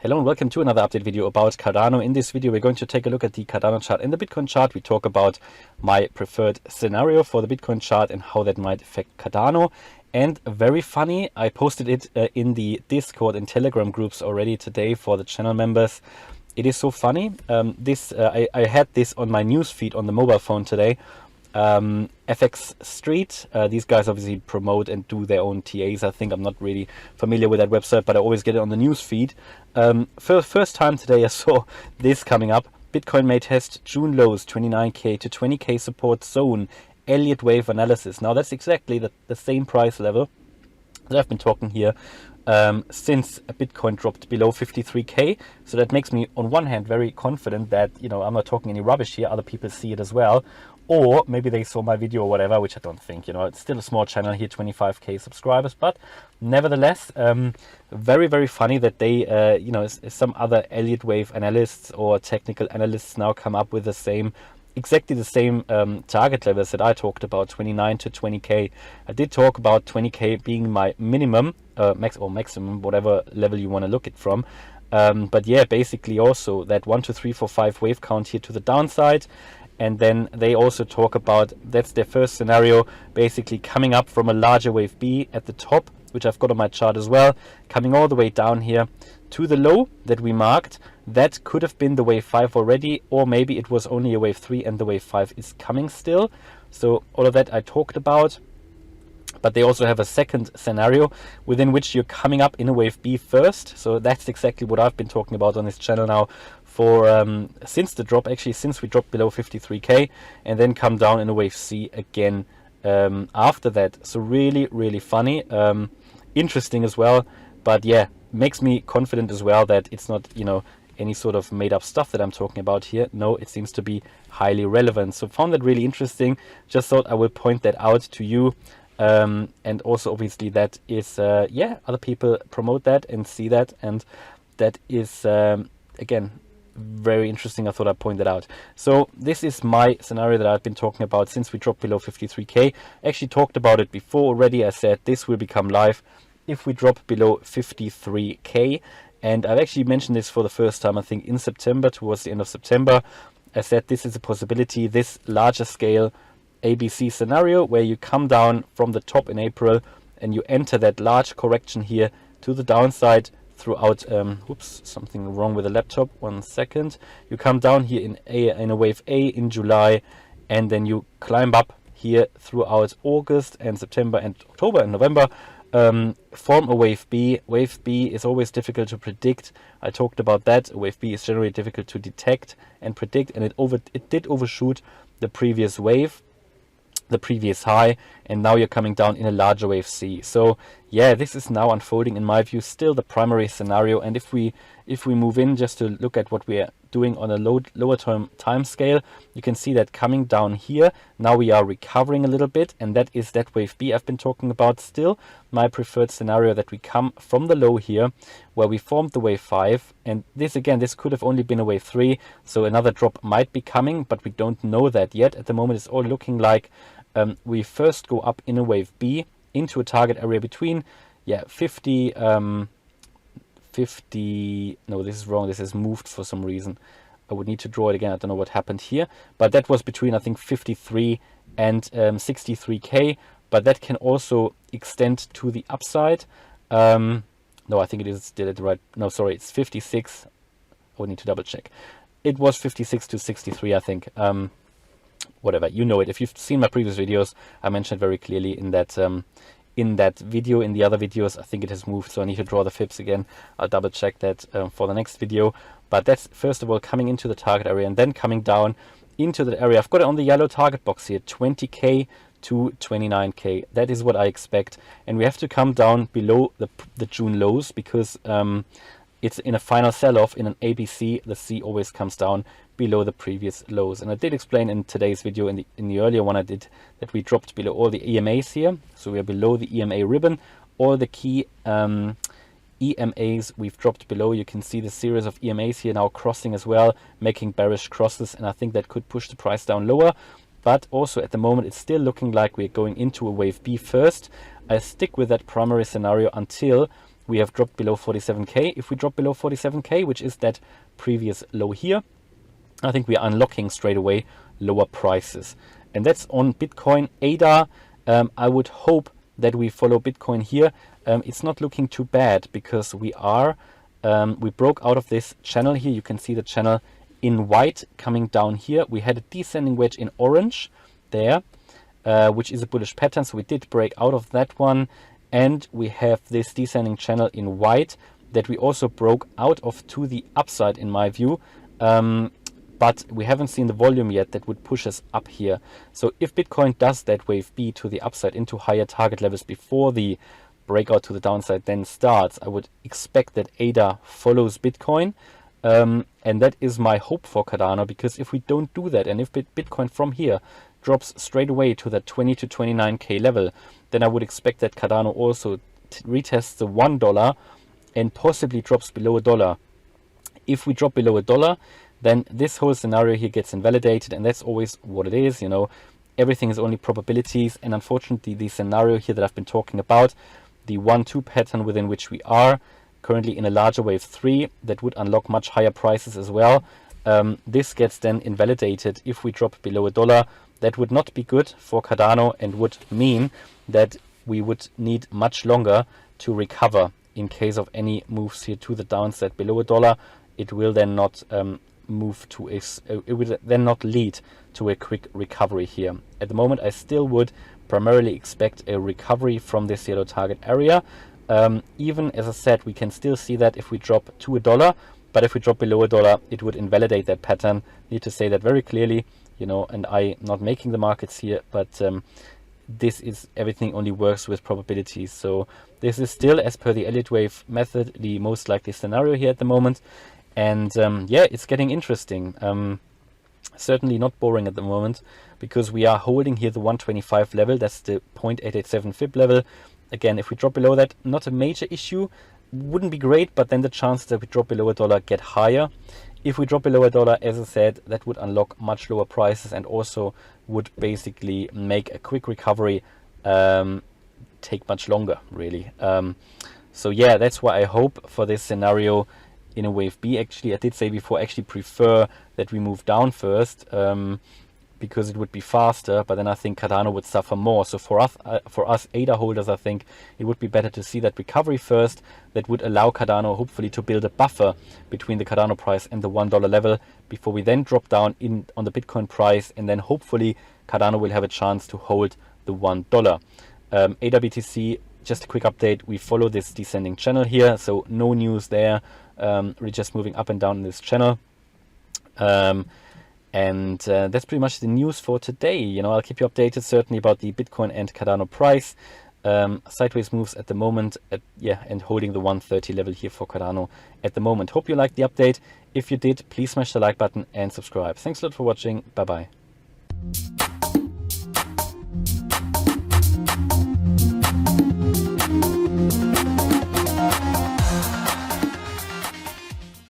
Hello and welcome to another update video about Cardano. In this video, we're going to take a look at the Cardano chart and the Bitcoin chart. We talk about my preferred scenario for the Bitcoin chart and how that might affect Cardano. And very funny, I posted it in the Discord and Telegram groups already today for the channel members. It is so funny. I had this on my news feed on the mobile phone today. FX Street, these guys obviously promote and do their own TAs. I think I'm not really familiar with that website, but I always get it on the news feed. First time today I saw this coming up. Bitcoin may test June lows 29k to 20k support zone, Elliott Wave Analysis. Now that's exactly the same price level that I've been talking here since Bitcoin dropped below 53k. So that makes me on one hand very confident that, you know, I'm not talking any rubbish here, other people see it as well. Or maybe they saw my video or whatever, which I don't think, you know, it's still a small channel here, 25k subscribers, but nevertheless, very, very funny that they, you know, some other Elliott Wave analysts or technical analysts now come up with the same, exactly the same target levels that I talked about, 29 to 20k. I did talk about 20k being my minimum, maximum, whatever level you want to look it from. But yeah, basically also that 1, 2, 3, 4, 5 wave count here to the downside. And then they also talk about, that's their first scenario, basically coming up from a larger wave B at the top, which I've got on my chart as well, coming all the way down here to the low that we marked. That could have been the wave 5 already, or maybe it was only a wave 3 and the wave 5 is coming still. So all of that I talked about. But they also have a second scenario within which you're coming up in a wave B first. So that's exactly what I've been talking about on this channel now for since the drop, actually since we dropped below 53k, and then come down in a wave C again after that. So really, really funny, interesting as well. But yeah, makes me confident as well that it's not, you know, any sort of made up stuff that I'm talking about here. No, it seems to be highly relevant. So found that really interesting. Just thought I will point that out to you. And also obviously that is, yeah, other people promote that and see that. And that is, again, very interesting. I thought I'd point that out. So this is my scenario that I've been talking about since we dropped below 53k. Actually talked about it before already. I said this will become live if we drop below 53k. And I've actually mentioned this for the first time, I think in September, towards the end of September. I said this is a possibility, this larger scale ABC scenario where you come down from the top in April and you enter that large correction here to the downside throughout, whoops, something wrong with the laptop, 1 second. You come down here in a wave A in July, and then you climb up here throughout August and September and October and November, form a wave B. Wave B is always difficult to predict. I talked about that. Wave B is generally difficult to detect and predict, and it did overshoot the previous wave, the previous high, and now you're coming down in a larger wave C. So yeah, this is now unfolding in my view still the primary scenario. And if we move in just to look at what we are doing on a lower term time scale, you can see that coming down here now we are recovering a little bit, and that is that wave B I've been talking about. Still my preferred scenario, that we come from the low here where we formed the wave 5, and this again, this could have only been a wave 3, so another drop might be coming, but we don't know that yet. At the moment it's all looking like we first go up in a wave B into a target area between 50, no, this is wrong, this has moved for some reason. I would need to draw it again, I don't know what happened here, but that was between, I think, 53 and 63k, but that can also extend to the upside. No, I think it is still at the right, no, sorry, it's 56, I would need to double check. It was 56 to 63, I think. Whatever, you know it. If you've seen my previous videos, I mentioned very clearly in that video. In the other videos, I think it has moved, so I need to draw the fibs again. I'll double check that for the next video. But that's first of all coming into the target area and then coming down into the area. I've got it on the yellow target box here, 20k to 29k. That is what I expect, and we have to come down below the June lows because it's in a final sell-off in an ABC. The C always comes down below the previous lows, and I did explain in today's video, in the earlier one I did, that we dropped below all the EMAs here. So we are below the EMA ribbon. All the key EMAs we've dropped below. You can see the series of EMAs here now crossing as well, making bearish crosses, and I think that could push the price down lower. But also at the moment it's still looking like we're going into a wave B first. I stick with that primary scenario until we have dropped below 47k. If we drop below 47k, which is that previous low here, I think we are unlocking straight away lower prices. And that's on Bitcoin. ADA, I would hope that we follow Bitcoin here. It's not looking too bad because we broke out of this channel here. You can see the channel in white coming down here. We had a descending wedge in orange there, which is a bullish pattern. So we did break out of that one. And we have this descending channel in white that we also broke out of to the upside, in my view. But we haven't seen the volume yet that would push us up here. So if Bitcoin does that wave B to the upside into higher target levels before the breakout to the downside then starts, I would expect that ADA follows Bitcoin. And that is my hope for Cardano, because if we don't do that, and if Bitcoin from here drops straight away to that 20 to 29k level, then I would expect that Cardano also retests the $1 and possibly drops below $1. If we drop below $1, then this whole scenario here gets invalidated, and that's always what it is, you know. Everything is only probabilities, and unfortunately the scenario here that I've been talking about, the 1-2 pattern within which we are currently in a larger wave 3 that would unlock much higher prices as well, this gets then invalidated if we drop below $1. That would not be good for Cardano and would mean that we would need much longer to recover in case of any moves here to the downside below $1. It will then not it would then not lead to a quick recovery here. At the moment, I still would primarily expect a recovery from this yellow target area. Even as I said, we can still see that if we drop to $1, but if we drop below $1, it would invalidate that pattern. Need to say that very clearly, you know, and I not making the markets here, but this is everything only works with probabilities. So this is still, as per the Elliott Wave method, the most likely scenario here at the moment. And yeah, it's getting interesting. Certainly not boring at the moment, because we are holding here the 125 level. That's the 0.887 fib level. Again, if we drop below that, not a major issue. Wouldn't be great, but then the chances that we drop below $1 get higher. If we drop below $1, as I said, that would unlock much lower prices and also would basically make a quick recovery take much longer, really. So yeah, that's why I hope for this scenario in a wave B. Actually, I did say before, actually prefer that we move down first, because it would be faster, but then I think Cardano would suffer more. So for us ADA holders, I think it would be better to see that recovery first. That would allow Cardano hopefully to build a buffer between the Cardano price and the $1 level before we then drop down on the Bitcoin price, and then hopefully Cardano will have a chance to hold the $1. ADA BTC, just a quick update, we follow this descending channel here, so no news there. We're just moving up and down in this channel. And that's pretty much the news for today. You know, I'll keep you updated certainly about the Bitcoin and Cardano price. Sideways moves at the moment, and holding the 130 level here for Cardano at the moment. Hope you liked the update. If you did, please smash the like button and subscribe. Thanks a lot for watching. Bye bye.